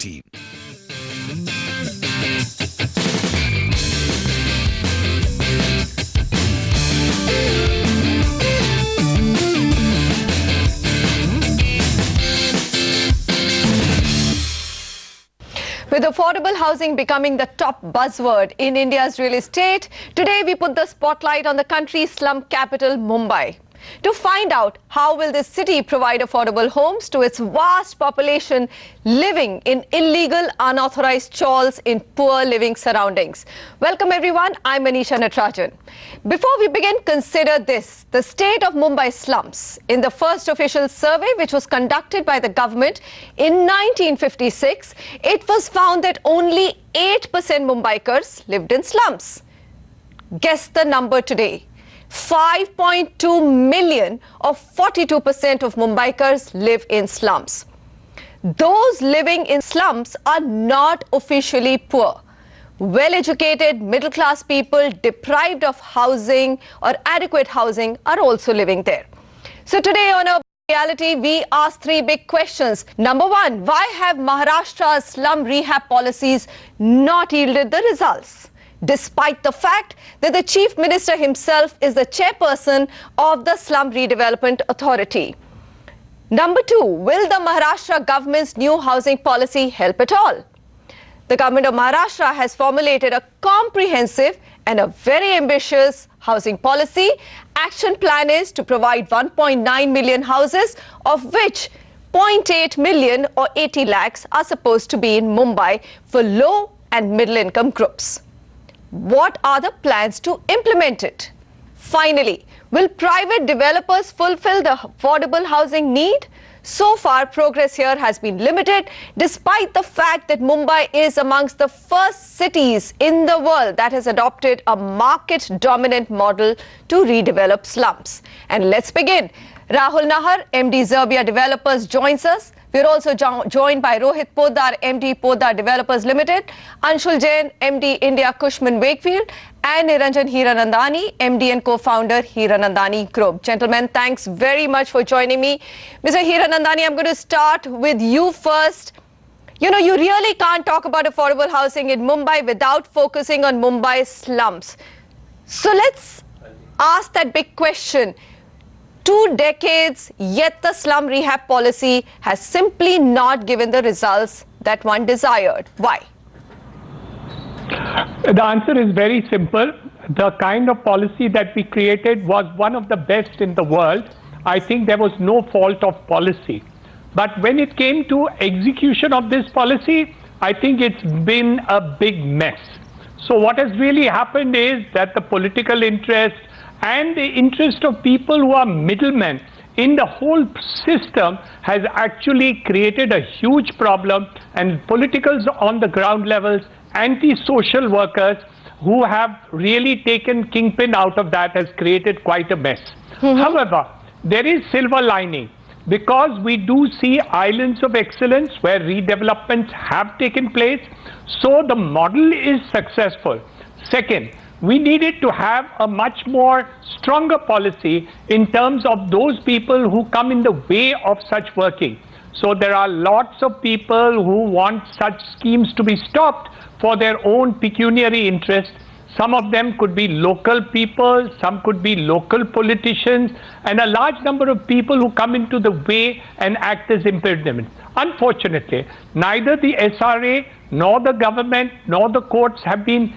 Reality. With affordable housing becoming the top buzzword in India's real estate, today we put the spotlight on the country's slum capital, Mumbai. To find out how will this city provide affordable homes to its vast population living in illegal, unauthorized chawls in poor living surroundings. Welcome everyone, I'm Manisha Natarajan. Before we begin, consider this, the state of Mumbai slums. In the first official survey which was conducted by the government in 1956, it was found that only 8% Mumbaikars lived in slums. Guess the number today. 5.2 million, or 42% of Mumbaikars live in slums. Those living in slums are not officially poor. Well-educated, middle-class people deprived of housing or adequate housing are also living there. So today on Urban Reality, we ask three big questions. Number one, why have Maharashtra's slum rehab policies not yielded the results, despite the fact that the Chief Minister himself is the chairperson of the Slum Redevelopment Authority? Number two, will the Maharashtra government's new housing policy help at all? The government of Maharashtra has formulated a comprehensive and a very ambitious housing policy. Action plan is to provide 1.9 million houses, of which 0.8 million or 80 lakhs are supposed to be in Mumbai for low and middle income groups. What are the plans to implement it? Finally, will private developers fulfill the affordable housing need? So far, progress here has been limited, despite the fact that Mumbai is amongst the first cities in the world that has adopted a market-dominant model to redevelop slums. And let's begin. Rahul Nahar, MD Xrbia Developers, joins us. We're also joined by Rohit Poddar, MD Poddar Developers Limited, Anshul Jain, MD India Cushman Wakefield, and Niranjan Hiranandani, MD and co-founder Hiranandani Group. Gentlemen, thanks very much for joining me. Mr. Hiranandani, I'm going to start with you first. You know, you really can't talk about affordable housing in Mumbai without focusing on Mumbai's slums. So let's ask that big question. 2 decades, yet the slum rehab policy has simply not given the results that one desired. Why? The answer is very simple. The kind of policy that we created was one of the best in the world. I think there was no fault of policy. But when it came to execution of this policy, I think it's been a big mess. So what has really happened is that the political interest and the interest of people who are middlemen in the whole system has actually created a huge problem, and politicals on the ground levels, anti-social workers who have really taken kingpin out of that has created quite a mess. However, there is silver lining, because we do see islands of excellence where redevelopments have taken place, so the model is successful. Second, we needed to have a much more stronger policy in terms of those people who come in the way of such working. So there are lots of people who want such schemes to be stopped for their own pecuniary interest. Some of them could be local people, some could be local politicians, and a large number of people who come into the way and act as impediments. Unfortunately, neither the SRA nor the government nor the courts have been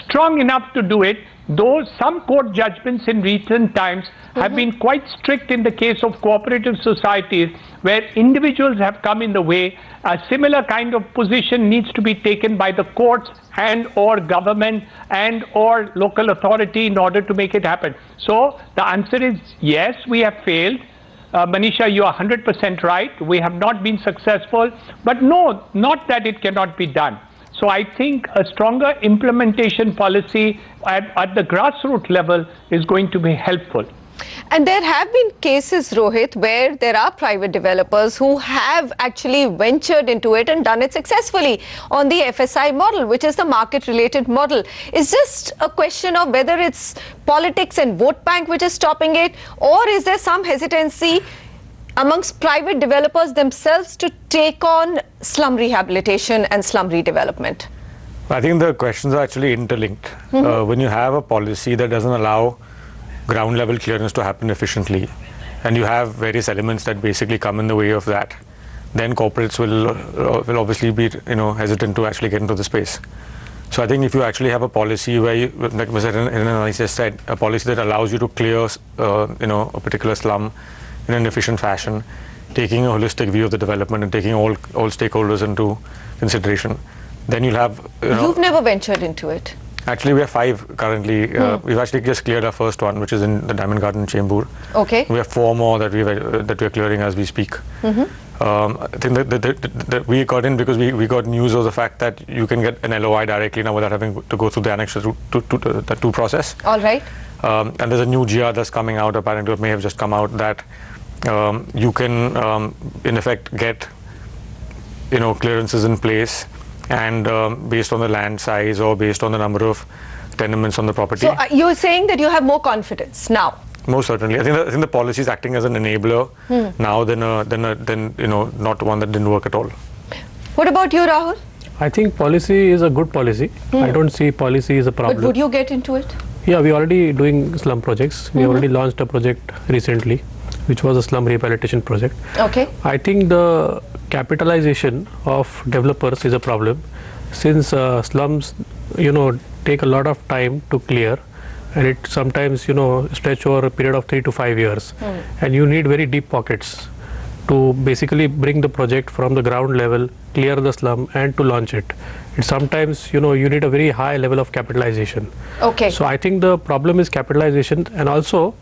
strong enough to do it, though some court judgments in recent times have been quite strict in the case of cooperative societies where individuals have come in the way. A similar kind of position needs to be taken by the courts and or government and or local authority in order to make it happen. So the answer is yes, we have failed. Manisha, you are 100% right. We have not been successful, but no, not that it cannot be done. So I think a stronger implementation policy at the grassroots level is going to be helpful. And there have been cases, Rohit, where there are private developers who have actually ventured into it and done it successfully on the FSI model, which is the market-related model. Is this a question of whether it's politics and vote bank which is stopping it, or is there some hesitancy amongst private developers themselves to take on slum rehabilitation and slum redevelopment? I think the questions are actually interlinked. When you have a policy that doesn't allow ground level clearance to happen efficiently, and you have various elements that basically come in the way of that, then corporates will obviously be hesitant to actually get into the space. So I think if you actually have a policy where, like Mr. Hiran just said, a policy that allows you to clear a particular slum in an efficient fashion, taking a holistic view of the development and taking all stakeholders into consideration, then you'll have. You've never ventured into it. Actually, we have 5 currently. We've actually just cleared our first one, which is in the Diamond Garden, CHEMBUR. Okay. We have 4 more that we're clearing as we speak. I think that we got in because we got news of the fact that you can get an LOI directly now without having to go through the annexure the 2 process. All right. And there's a new GR that's coming out, apparently it may have just come out, that you can in effect get clearances in place, and based on the land size or based on the number of tenements on the property. So you're saying that you have more confidence now? Most certainly. I think the policy is acting as an enabler now than not one that didn't work at all. What about you, Rahul? I think policy is a good policy. I don't see policy is a problem. But would you get into it? Yeah, we're already doing slum projects. We already launched a project recently, which was a slum rehabilitation project. Okay. I think the capitalization of developers is a problem, since slums, take a lot of time to clear, and it sometimes, stretch over a period of 3 to 5 years. And you need very deep pockets to basically bring the project from the ground level, clear the slum, and to launch it. It sometimes, you need a very high level of capitalization. Okay. So I think the problem is capitalization, and also,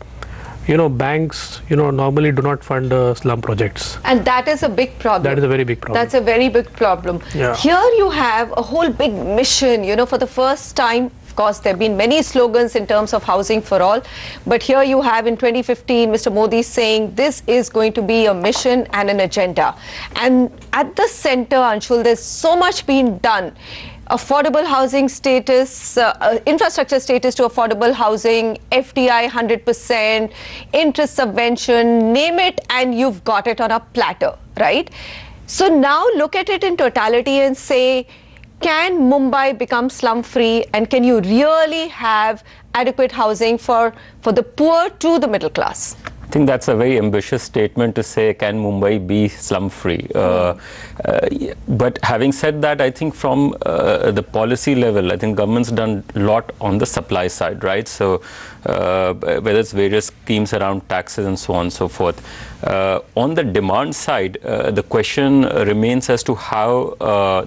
banks, normally do not fund slum projects. And that is a big problem. That is a very big problem. That's a very big problem. Yeah. Here you have a whole big mission, for the first time. Of course, there have been many slogans in terms of housing for all, but here you have in 2015 Mr. Modi saying this is going to be a mission and an agenda. And at the center, Anshul, there's so much being done. Affordable housing status, infrastructure status to affordable housing, FDI 100%, interest subvention, name it and you've got it on a platter, right? So now look at it in totality and say, can Mumbai become slum-free, and can you really have adequate housing for the poor to the middle class? I think that's a very ambitious statement to say, can Mumbai be slum-free? But having said that, I think from the policy level, I think government's done a lot on the supply side, right? So whether it's various schemes around taxes and so on and so forth. On the demand side, the question remains as to how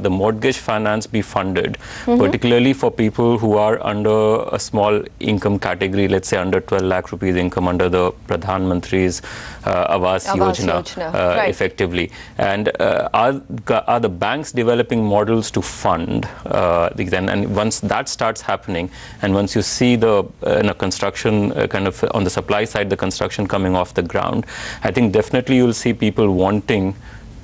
the mortgage finance be funded, particularly for people who are under a small income category, let's say under 12 lakh rupees income under the Pradhan Mantri's Awas Yojana, right. effectively. And are the banks developing models to fund these? And once that starts happening, and once you see the construction kind of on the supply side, the construction coming off the ground, I think definitely you'll see people wanting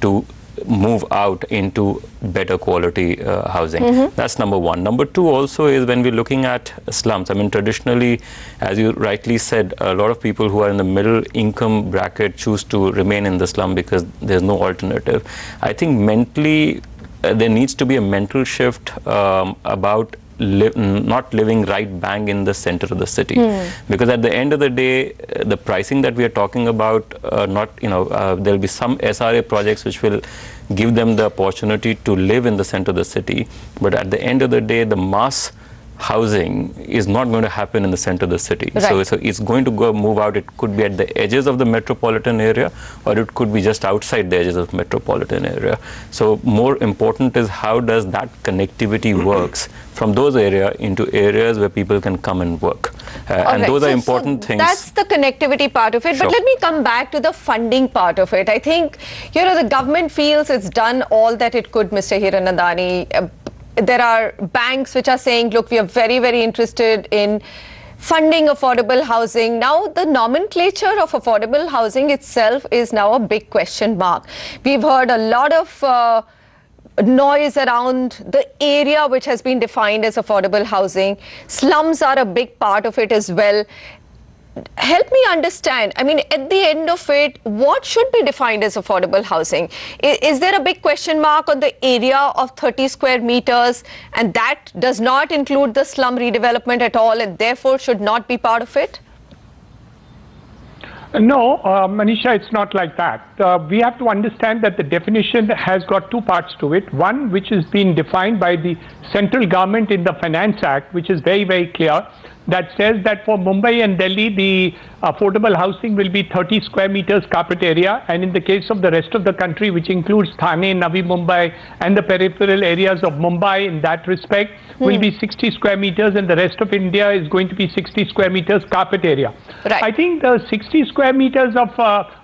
to move out into better quality housing. That's number one. Number two also is when we're looking at slums. I mean, traditionally, as you rightly said, a lot of people who are in the middle income bracket choose to remain in the slum because there's no alternative. I think mentally, there needs to be a mental shift about not living right bang in the center of the city, because at the end of the day, the pricing that we are talking about, there'll be some SRA projects which will give them the opportunity to live in the center of the city, but at the end of the day, the mass housing is not going to happen in the center of the city. Right. So it's going to move out. It could be at the edges of the metropolitan area, or it could be just outside the edges of the metropolitan area. So more important is how does that connectivity works from those areas into areas where people can come and work. And those are important things. That's the connectivity part of it. Sure. But let me come back to the funding part of it. I think, the government feels it's done all that it could, Mr. Hiranandani. There are banks which are saying, look, we are very, very interested in funding affordable housing. Now, the nomenclature of affordable housing itself is now a big question mark. We've heard a lot of noise around the area which has been defined as affordable housing. Slums are a big part of it as well. help me understand, I mean, at the end of it, what should be defined as affordable housing? Is there a big question mark on the area of 30 square meters, and that does not include the slum redevelopment at all, and therefore should not be part of it? No, Manisha, it's not like that. We have to understand that the definition has got two parts to it. One, which is being defined by the central government in the Finance Act, which is very, very clear, that says that for Mumbai and Delhi, the affordable housing will be 30 square meters carpet area. And in the case of the rest of the country, which includes Thane, Navi Mumbai, and the peripheral areas of Mumbai in that respect, will be 60 square meters, and the rest of India is going to be 60 square meters carpet area. Right. I think the 60 square meters of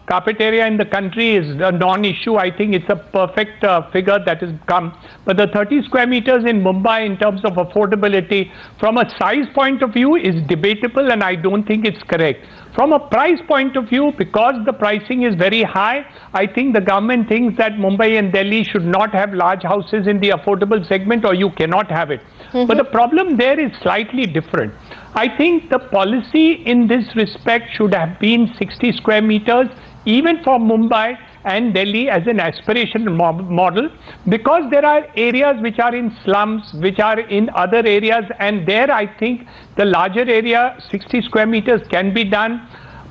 carpet area in the country is a non-issue. I think it's a perfect figure that has come. But the 30 square meters in Mumbai in terms of affordability from a size point of view is debatable, and I don't think it's correct. From a price point of view, because the pricing is very high, I think the government thinks that Mumbai and Delhi should not have large houses in the affordable segment, or you cannot have it. But the problem there is slightly different. I think the policy in this respect should have been 60 square meters, even for Mumbai and Delhi as an aspirational model, because there are areas which are in slums, which are in other areas, and there I think the larger area, 60 square meters, can be done.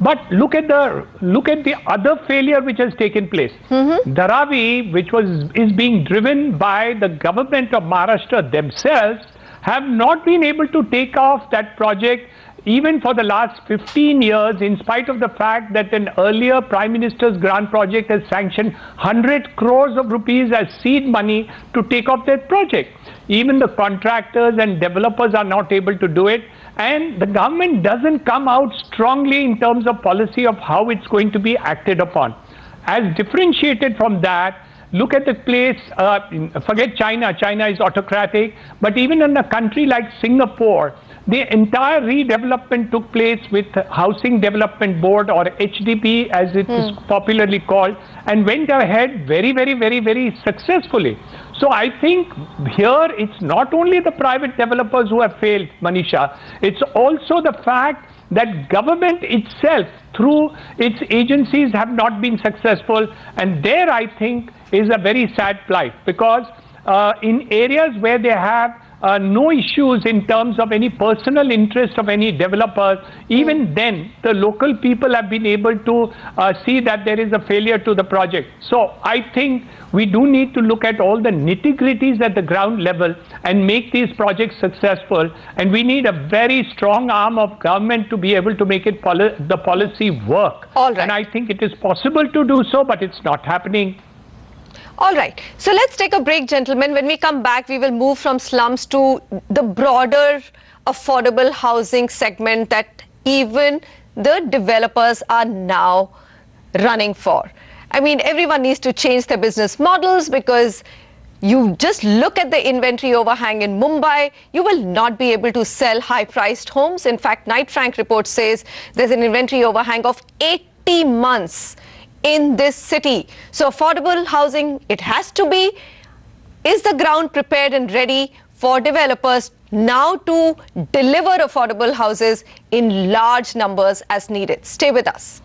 But look at the other failure which has taken place. Dharavi, which is being driven by the government of Maharashtra themselves, have not been able to take off that project even for the last 15 years, in spite of the fact that an earlier Prime Minister's grant project has sanctioned 100 crores of rupees as seed money to take off that project. Even the contractors and developers are not able to do it, and the government doesn't come out strongly in terms of policy of how it's going to be acted upon. As differentiated from that, look at the place, forget China. China is autocratic, but even in a country like Singapore, the entire redevelopment took place with Housing Development Board, or HDB as it is popularly called, and went ahead very, very, very, very successfully. So I think here it's not only the private developers who have failed, Manisha, it's also the fact that government itself through its agencies have not been successful, and there I think is a very sad plight, because in areas where they have no issues in terms of any personal interest of any developers, even then the local people have been able to see that there is a failure to the project. So I think we do need to look at all the nitty-gritties at the ground level and make these projects successful, and we need a very strong arm of government to be able to make it the policy work. All right. And I think it is possible to do so, but it's not happening. All right. So let's take a break, gentlemen. When we come back, we will move from slums to the broader affordable housing segment that even the developers are now running for. I mean, everyone needs to change their business models, because you just look at the inventory overhang in Mumbai, you will not be able to sell high-priced homes. In fact, Knight Frank report says there's an inventory overhang of 80 months in this city. So affordable housing, it has to be. Is the ground prepared and ready for developers now to deliver affordable houses in large numbers as needed? Stay with us.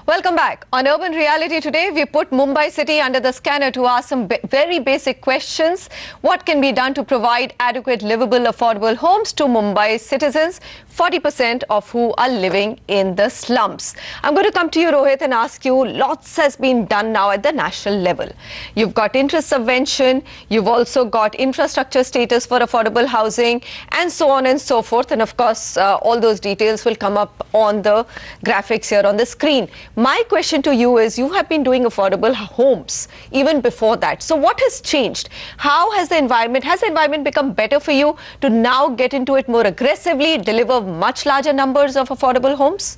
Welcome back. On Urban Reality today, we put Mumbai city under the scanner to ask some very basic questions. What can be done to provide adequate, livable, affordable homes to Mumbai citizens, 40% of who are living in the slums? I'm going to come to you, Rohit, and ask you, lots has been done now at the national level. You've got interest subvention, you've also got infrastructure status for affordable housing, and so on and so forth. And of course, all those details will come up on the graphics here on the screen. My question to you is, you have been doing affordable homes even before that. So what has changed? How has the environment become better for you to now get into it more aggressively, deliver much larger numbers of affordable homes?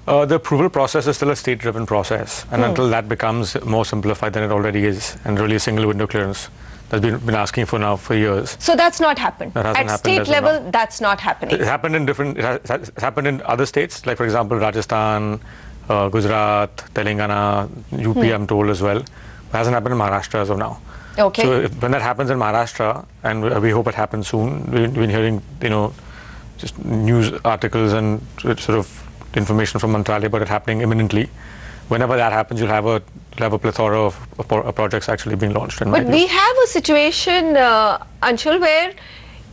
The approval process is still a state-driven process, and until that becomes more simplified than it already is, and really single window clearance, that's been asking for now for years. So that's not happened. That hasn't At happened state as of level, now. that's not happening. It happened in it happened in other states, like for example Rajasthan, Gujarat, Telangana, UP, I'm told as well. It hasn't happened in Maharashtra as of now. Okay. So when that happens in Maharashtra, and we hope it happens soon, we've been hearing, just news articles and sort of information from Mantralaya about it happening imminently. Whenever that happens, you'll have a plethora of projects actually being launched. But we have a situation, Anshul, where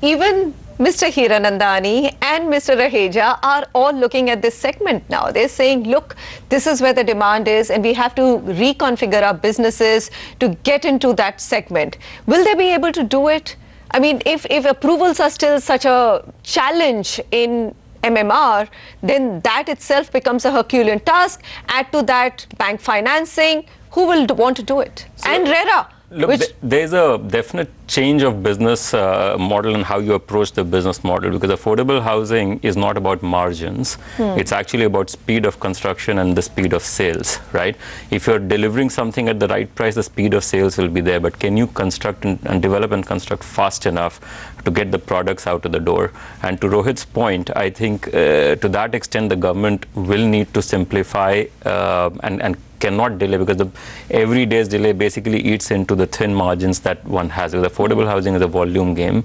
even Mr. Hiranandani and Mr. Raheja are all looking at this segment now. They're saying, look, this is where the demand is and we have to reconfigure our businesses to get into that segment. Will they be able to do it? I mean, if approvals are still such a challenge in MMR, then that itself becomes a Herculean task. Add to that bank financing. Who will want to do it? So, and RERA. Look, there's a definite change of business model and how you approach the business model, because affordable housing is not about margins. It's actually about speed of construction and the speed of sales, right? If you're delivering something at the right price, the speed of sales will be there. But can you construct and develop and construct fast enough to get the products out of the door? And to Rohit's point, I think to that extent, the government will need to simplify and cannot delay, because every day's delay basically eats into the thin margins that one has. Because affordable housing is a volume game,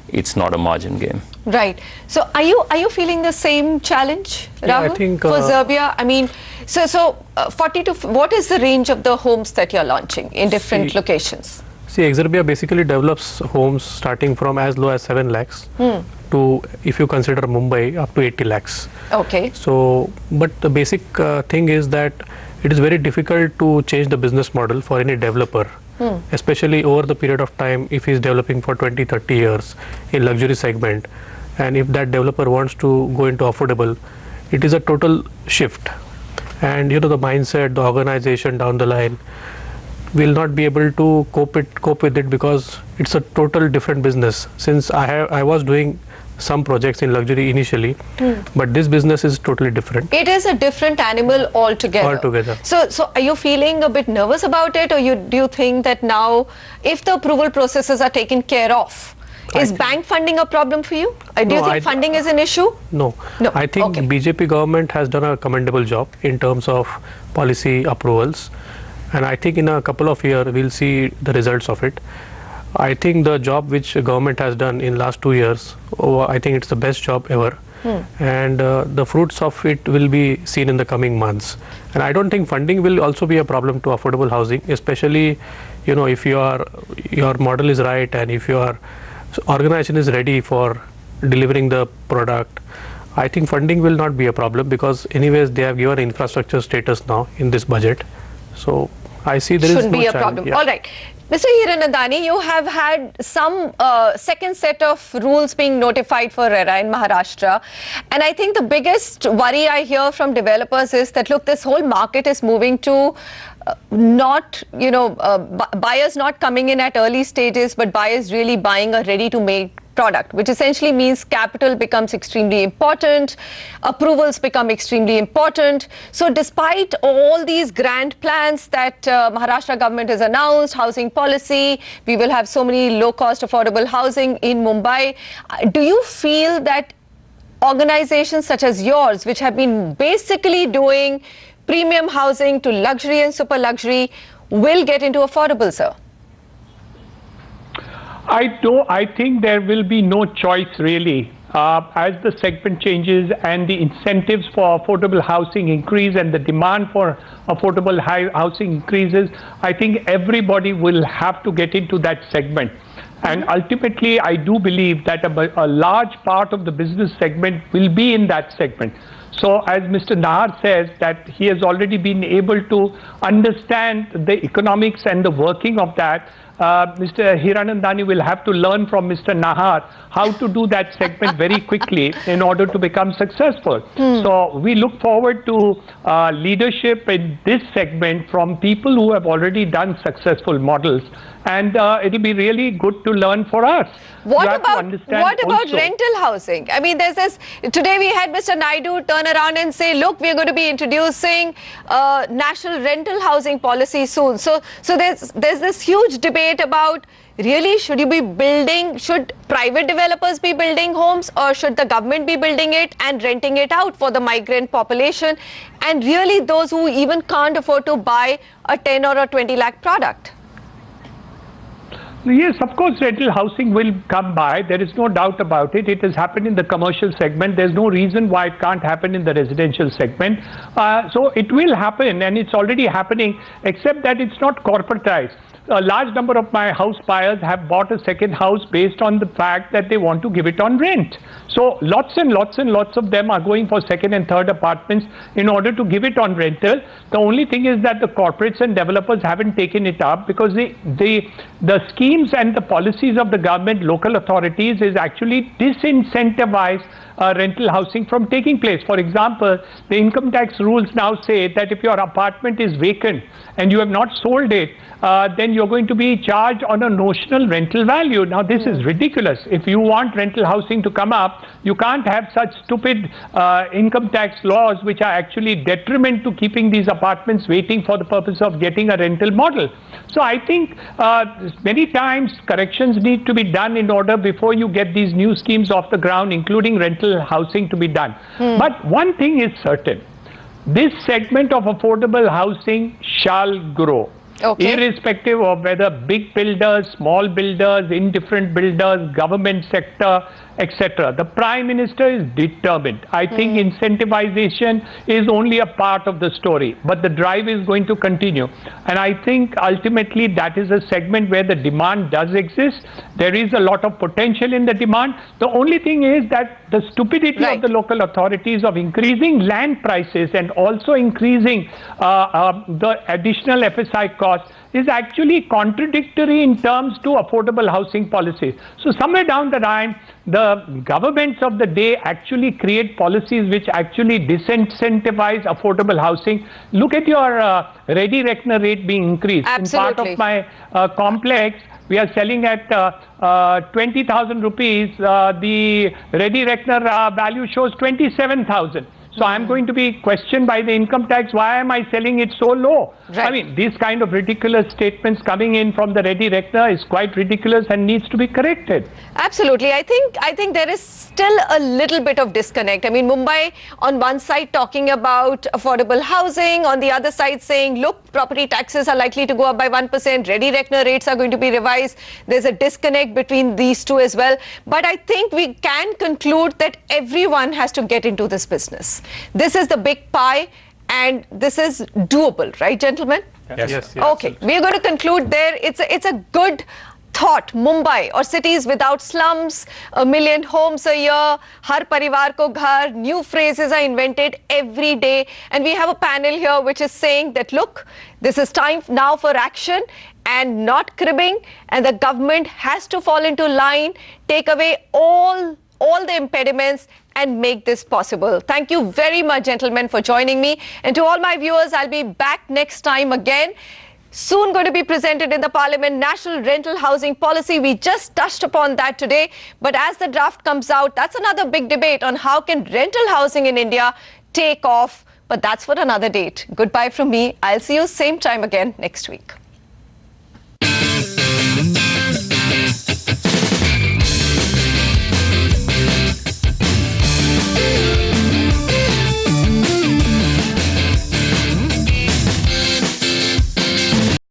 it's not a margin game. Right. So are you feeling the same challenge, Rahul? Yeah, I think for Xrbia? I mean, so 40 to what is the range of the homes that you're launching in different locations? See, Xrbia basically develops homes starting from as low as 7 lakhs to, if you consider Mumbai, up to 80 lakhs. Okay. So, but the basic thing is that it is very difficult to change the business model for any developer, especially over the period of time if he is developing for 20-30 years in luxury segment, and if that developer wants to go into affordable, it is a total shift. And the mindset, the organization down the line will not be able to cope with it, because it's a total different business. Since I was doing some projects in luxury initially, but this business is totally different. It is a different animal altogether. So are you feeling a bit nervous about it, or do you think that now, if the approval processes are taken care of, is bank funding a problem for you? Do you think funding is an issue? No. I think BJP government has done a commendable job in terms of policy approvals, and I think in a couple of years we'll see the results of it. I think the job which government has done in last 2 years, I think it's the best job ever, and the fruits of it will be seen in the coming months. And I don't think funding will also be a problem to affordable housing, especially if your model is right and if your organization is ready for delivering the product. I think funding will not be a problem, because anyways they have given infrastructure status now in this budget. So I see there is no challenge. Shouldn't be a problem. All right. Mr. Hiranandani, you have had some second set of rules being notified for RERA in Maharashtra. And I think the biggest worry I hear from developers is that, look, this whole market is moving to buyers not coming in at early stages, but buyers really buying a ready-to-make product, which essentially means capital becomes extremely important, approvals become extremely important. So despite all these grand plans that Maharashtra government has announced, housing policy, we will have so many low-cost affordable housing in Mumbai, do you feel that organizations such as yours, which have been basically doing premium housing to luxury and super luxury, will get into affordable, sir? I think there will be no choice really. As the segment changes and the incentives for affordable housing increase and the demand for affordable housing increases, I think everybody will have to get into that segment. And ultimately, I do believe that a large part of the business segment will be in that segment. So as Mr. Nahar says, that he has already been able to understand the economics and the working of that, Mr. Hiranandani will have to learn from Mr. Nahar how to do that segment very quickly in order to become successful. So we look forward to leadership in this segment from people who have already done successful models. And it'll be really good to learn for us. What about rental housing? I mean, there's this, today we had Mr. Naidu turn around and say, look, we're going to be introducing national rental housing policy soon. So there's this huge debate about really, should you be building, should private developers be building homes, or should the government be building it and renting it out for the migrant population, and really those who even can't afford to buy a 10 or a 20 lakh product? Yes, of course, rental housing will come by. There is no doubt about it. It has happened in the commercial segment. There's no reason why it can't happen in the residential segment. So it will happen, and it's already happening, except that it's not corporatized. A large number of my house buyers have bought a second house based on the fact that they want to give it on rent. So lots and lots and lots of them are going for second and third apartments in order to give it on rental. The only thing is that the corporates and developers haven't taken it up because the schemes and the policies of the government, local authorities, is actually disincentivize rental housing from taking place. For example, the income tax rules now say that if your apartment is vacant and you have not sold it, then you're going to be charged on a notional rental value. Now, this is ridiculous. If you want rental housing to come up, you can't have such stupid income tax laws which are actually detriment to keeping these apartments waiting for the purpose of getting a rental model. So I think many times corrections need to be done in order before you get these new schemes off the ground, including rental housing to be done. But one thing is certain. This segment of affordable housing shall grow. Okay. Irrespective of whether big builders, small builders, indifferent builders, government sector, etc. The Prime Minister is determined. I think incentivization is only a part of the story, but the drive is going to continue. And I think ultimately that is a segment where the demand does exist. There is a lot of potential in the demand. The only thing is that the stupidity of the local authorities of increasing land prices and also increasing the additional FSI costs is actually contradictory in terms to affordable housing policies. So somewhere down the line, the governments of the day actually create policies which actually disincentivize affordable housing. Look at your ready reckoner rate being increased. Absolutely. In part of my complex, we are selling at 20,000 rupees. The ready reckoner value shows 27,000. So I'm going to be questioned by the income tax. Why am I selling it so low? Right. I mean, these kind of ridiculous statements coming in from the ready reckoner is quite ridiculous and needs to be corrected. Absolutely. I think there is still a little bit of disconnect. I mean, Mumbai on one side talking about affordable housing, on the other side saying, look, property taxes are likely to go up by 1%, ready reckoner rates are going to be revised. There's a disconnect between these two as well. But I think we can conclude that everyone has to get into this business. This is the big pie and this is doable, right, gentlemen? Yes. Okay, we're going to conclude there. It's a good thought. Mumbai or cities without slums, 1 million homes a year, har parivar ko ghar, new phrases are invented every day. And we have a panel here which is saying that, look, this is time now for action and not cribbing, and the government has to fall into line, take away all the impediments and make this possible. Thank you very much, gentlemen, for joining me. And to all my viewers, I'll be back next time again. Soon going to be presented in the Parliament, National Rental Housing Policy. We just touched upon that today. But as the draft comes out, that's another big debate on how can rental housing in India take off. But that's for another date. Goodbye from me. I'll see you same time again next week.